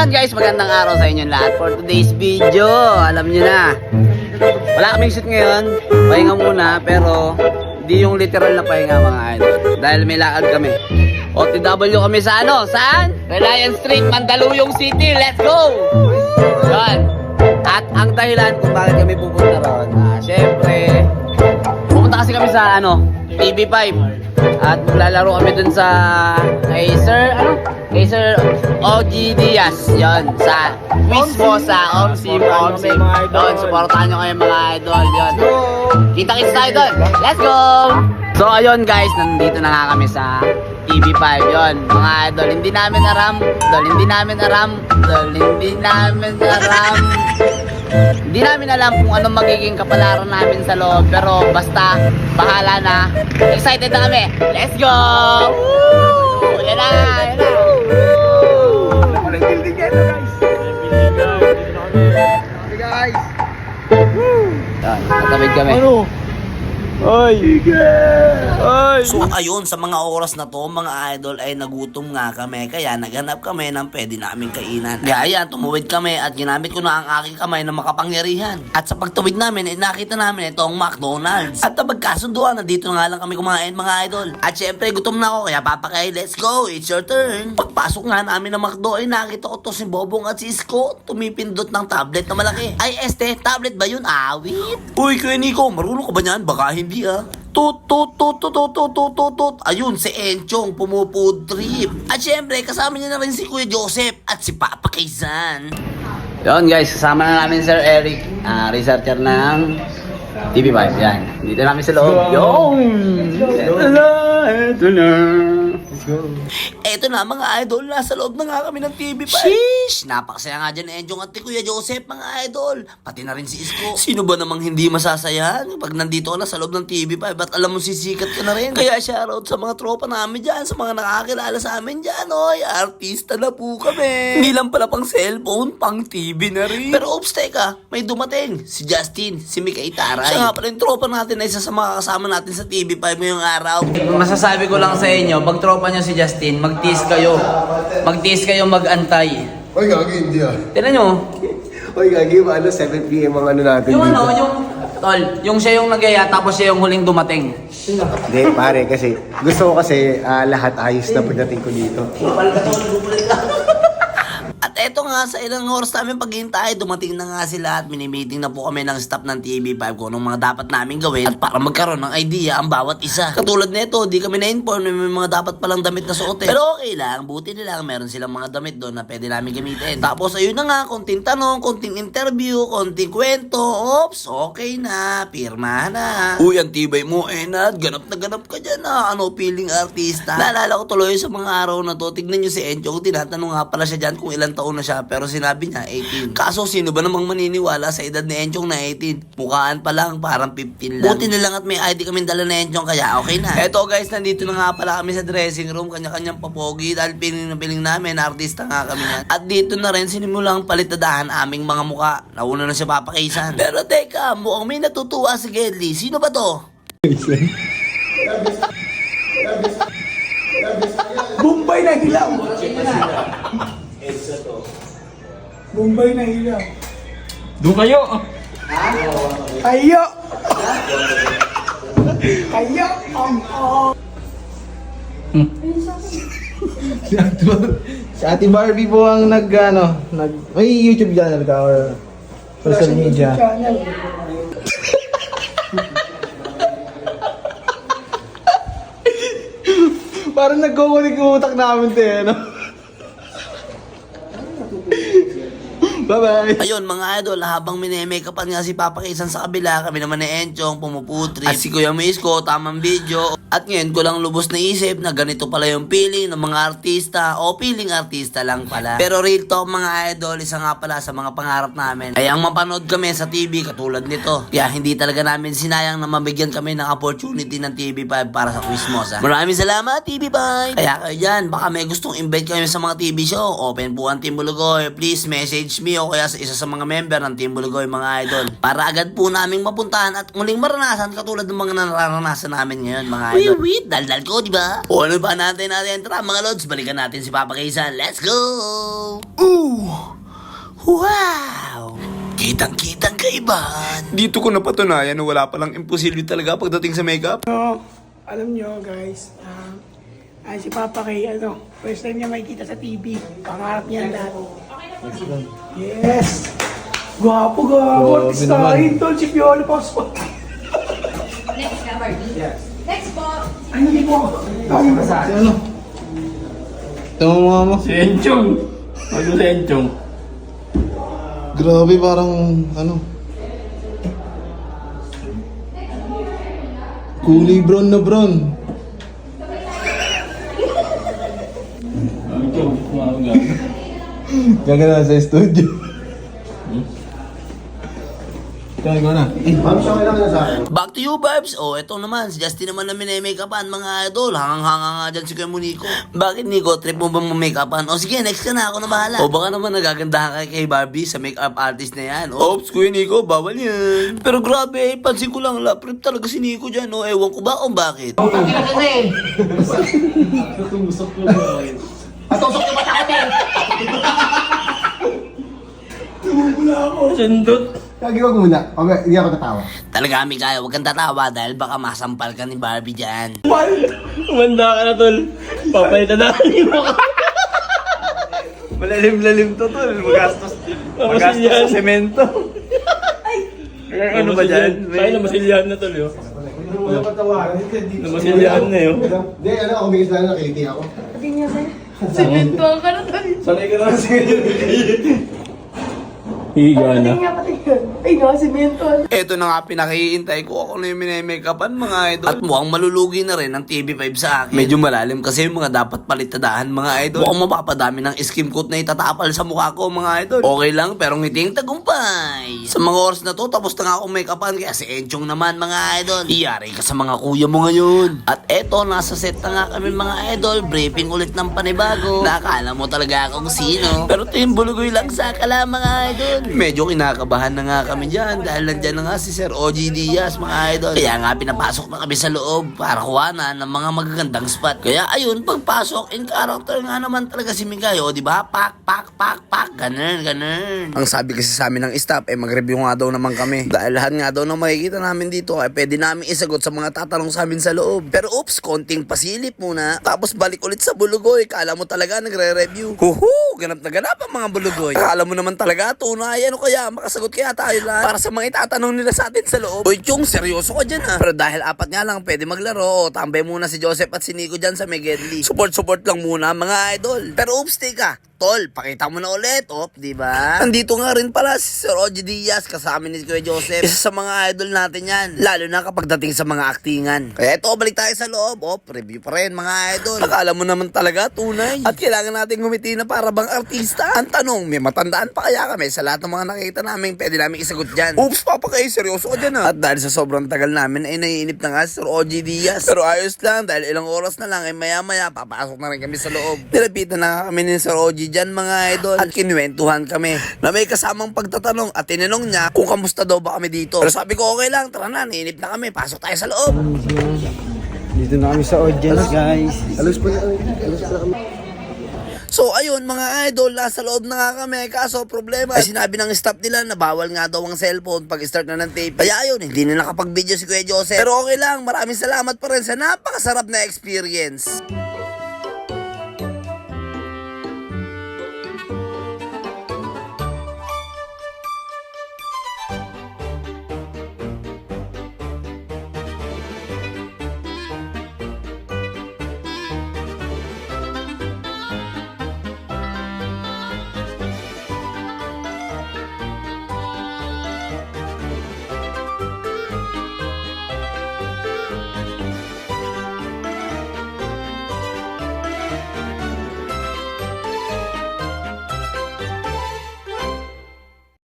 Ayan guys, magandang araw sa inyo lahat for today's video. Alam nyo na, wala kaming shoot ngayon. Pahinga muna, pero di yung literal na pahinga mga idol. Dahil may lakad kami. OTW kami sa ano? Saan? Reliance Street, Mandaluyong City. Let's go! Yan. At ang dahilan kung bakit kami pupunta ron, syempre, pupunta kasi kami sa ano, TV5. At maglalaro kami dun sa kay Sir OG Diaz. Yon, sa mismo sa Omsim. Yon, supportahan nyo kayo mga idol. Yon, kita-kits tayo dun. Let's go! So ayun guys, nandito na nga kami sa TV5. Yon, mga idol, hindi namin alam kung anong magiging kapalaran namin sa loob. Pero basta, bahala na. Excited na kami. Let's go! Woo! Yan na! Building kayo guys. Hey guys. Yan, tatawid kami. Ano? Ay! Ay! So ayun, sa mga oras na to mga idol ay nagutom nga kami, kaya naghanap kami ng pwede namin kainan. Kaya tumuwid kami at ginamit ko na ang aking kamay na makapangyarihan. At sa pagtawid namin ay nakita namin itong McDonald's. At napagkasunduan na dito nga lang kami kumain mga idol. At syempre gutom na ako kaya papakain, let's go, it's your turn. Pagpasok nga namin ng McDo ay nakita ko to si Bobong at si Isko tumipindot ng tablet na malaki. Ay tablet ba yun? Awit? Uy Kuya Nico, marunong ka ba niyan? Baka hindi ah. Tut. Ayun, si Enchong pumufood trip. At syempre, kasama niya na rin si Kuya Joseph at si Papa Kaysan. Yon guys, kasama na namin Sir Eric, researcher ng TV5. Yan, dito namin sa loob. Yon! Ito na. Let's go. Eto na mga idol, nasa loob na nga kami ng TV5. Sheesh! Napakasaya nga dyan Enchong at Kuya Joseph mga idol. Pati na rin si Isko. Sino ba namang hindi masasaya pag nandito ka na sa loob ng TV5 at alam mo sisikat ka na rin. Kaya shoutout sa mga tropa namin dyan, sa mga nakakilala sa amin dyan. Oy, artista na po kami. Hindi lang pala pang cellphone, pang TV na rin. Pero oops, teka, may dumating. Si Justin, si Mikay Taray. Siya nga pala yung tropa natin na isa sa mga kasama natin sa TV5 ngayong araw. Masasabi ko lang sa inyo, pag tropa nyo si Justin, mag-tease kayo. Mag-tease kayo mag-antay. Oy, gagi, hindi ah. Tignan nyo. Oy, gagi, 7 PM ang ano natin Yung dito. ano, yung siya yung nagaya, tapos siya yung huling dumating. Hindi, pare, kasi gusto ko kasi lahat ayos na pagdating ko dito. At eto nga, sa ilang oras namin paghihintay, dumating na nga sila at mini-meeting na po kami ng staff ng TV5 kung anong mga dapat namin gawin at para magkaroon ng idea ang bawat isa. Katulad nito, di kami na-inform na may mga dapat palang damit na suotin. Pero okay lang, buti nila meron silang mga damit doon na pwede namin gamitin. Tapos ayun na nga, konting tanong, konting interview, konting kwento. Ops, okay na, pirma na. Uy, ang tibay mo, Enad, ganap na ganap ka dyan ah. Ano, feeling artista. Naalala ko tuloy sa mga araw na to, tignan nyo si Enchong, tinatanong nga pala siya dyan kung ilang taon na siya, pero sinabi niya 18. Kaso sino ba namang maniniwala sa edad ni Enchong na 18? Mukhaan pa lang, parang 15 lang. Buti na lang at may ID kaming dala ni Enchong, kaya okay na. Eto guys, nandito na nga pala kami sa dressing room, kanya-kanyang papogi, dahil piling na piling namin, artista nga kami yan. At dito na rin sinimulang palitadahan aming mga muka. Nauna na siya Papa Kaysan. Pero teka, mukhang may natutuwa si Gedli. Sino ba to? Bombay na hilaw! Bombay na hilaw! Doon kayo! Ayo! Ayo! Si Ate Barbie po ang may YouTube channel ka or social media. Parang nagkukunik yung utak namin te, ano? Bye-bye! Ayun mga idol, habang mini-makeupan nga si Papa Kaysan sa kabila, kami naman ni Enchong, pumuputri. At si Kuya Misko, tamang video. At ngayon ko lang lubos na isip na ganito pala yung feeling ng mga artista o feeling artista lang pala. Pero real talk mga idol, isa nga pala sa mga pangarap namin ay ang mapanood kami sa TV katulad nito. Kaya hindi talaga namin sinayang na mabigyan kami ng opportunity ng TV5 para sa Quizmosa. Maraming salamat TV5! Kaya kayo dyan, baka may gustong invite kami sa mga TV show. Open po ang Team Bulugoy. Please message me. PB o kaya sa isa sa mga member ng Team Bulugoy mga idol. Para agad po naming mapuntahan at muling maranasan katulad ng mga nararanasan namin ngayon mga idol. Wait, daldal ko, di ba? O ano ba natin? Tara mga lods, balikan natin si Papa Kaysan. Let's go! Ooh! Wow! Kitang-kitang kaibahan. Dito ko napatunayan na wala palang imposible talaga pagdating sa makeup. So, alam nyo guys, si Papa Kay, first time niya makikita sa TV. Pangarap niya lahat. Yes! Gwapo, Grabe artista naman. rin, tol, si Piolo Passport. Next ka, Barbie. Next po. Ano di po? Si ano? Ito mo mga mo. Si Enchong. Ano si Enchong? Grabe, parang ano. Kulay brown na brown. Enchong. Umaga. Gagana sa studio. Ikaw na. Back to you, Barbs. Oh, eto naman. Si Justin naman na minay-makeupan, mga idol. Hangang-hanga nga dyan si Kuya Monico. Bakit, Nico? Trip mo ba makeupan? O sige, next ka na. Ako na bahala. O baka naman nagagandahan kay Barbie sa makeup artist na yan. Oops, Kuya Nico, bawal yan. Pero grabe, pansin ko lang, trip talaga si Nico dyan. O, ewan ko ba kung bakit. Sundot. Wag muna. Okay, hindi ako tatawa. Talaga, Mika, huwag kang tatawa dahil baka masampal ka ni Barbie dyan. Umanda ka na, tol. Papalitan na mo ka. Malalim-lalim to tol. Magastos sa semento. Ano ba dyan? Tayo na masilyahan na, tol. Yo. Namasilyahan na, yo. Hindi, ako bigis lang nakiliti ako. Semento ka na tol. Sanay ka na sa Higa na. Ay, nakasimento. Eto na nga pinakiintay ko ako na yung minay-makeupan mga idol. At mukhang malulugi na rin ang TV5 sa akin. Medyo malalim kasi yung mga dapat palitadahan mga idol. Mukhang mapapadami ng skim coat na itatapal sa mukha ko mga idol. Okay lang pero ngiting tagumpay. Sa mga oras na to tapos na nga akong makeupan kaya si Enchong naman mga idol. Iyari ka sa mga kuya mo ngayon. At eto nasa set na nga kami mga idol. Briefing ulit ng panibago. Nakala mo talaga akong sino. Pero Team Bulugoy lang sa kala mga idol. Medyo kinakabahan na nga kami dyan dahil nandyan na nga si Sir OG Diaz mga idol. Kaya nga pinapasok na kami sa loob para kuhanan ng mga magagandang spot. Kaya ayun, pagpasok, in character nga naman talaga si Migay. O diba? Pak, pak, pak, pak. Ganun. Ang sabi kasi sa amin ng staff, mag-review nga daw naman kami. Dahil lahat nga daw na makikita namin dito, pwede namin isagot sa mga tatanong sa amin sa loob. Pero oops, konting pasilip muna. Tapos balik ulit sa Bulugoy. Kala mo talaga nagre-review. Huhu, ganap na ganap ang mga Bulugoy. Kala mo naman talaga tunay. Ano kaya, makasagot kaya tayo lahat para sa mga itatanong nila sa atin sa loob. Uy, Chong, seryoso ka dyan ha. Pero dahil apat nga lang pwede maglaro, tambay muna si Joseph at si Nico dyan sa Megedli. Support lang muna mga idol. Pero oops, teka. Tol, pakita mo na ulit, di ba? Nandito nga rin pala si Sir OG Diaz kasama ni Kuya Joseph. Isa sa mga idol natin yan, lalo na kapag dating sa mga aktingan. Kaya ito, balik tayo sa loob. Review pa rin mga idol. Akala mo naman talaga, tunay. At kailangan natin ngumiti na para bang artista. Ang tanong, may matandaan pa kaya kami sa lahat ng mga nakita namin, pwede namin isagot dyan. Oops, Papa Kay, seryoso ka dyan ha. At dahil sa sobrang tagal namin, ay naiinip na nga si Sir OG Diaz. Pero ayos lang, dahil ilang oras na lang, ay maya-maya, papasok na rin kami sa loob. Nilapitan na kami ni Sir OG dyan mga idol at kinuwentuhan kami na may kasamang pagtatanong at tinanong niya kung kamusta daw ba kami dito. Pero sabi ko okay lang, tara na, nainip na kami, pasok tayo sa loob. Dito na kami sa audience, guys. Alos pa kami. So ayun mga idol, nasa loob na nga kami. Kaso problema, ay sinabi ng staff nila na bawal nga daw ang cellphone pag start na ng tape. Kaya ayun, hindi na nakapag-video si Kuya Joseph. Pero okay lang, maraming salamat pa rin sa napakasarap na experience.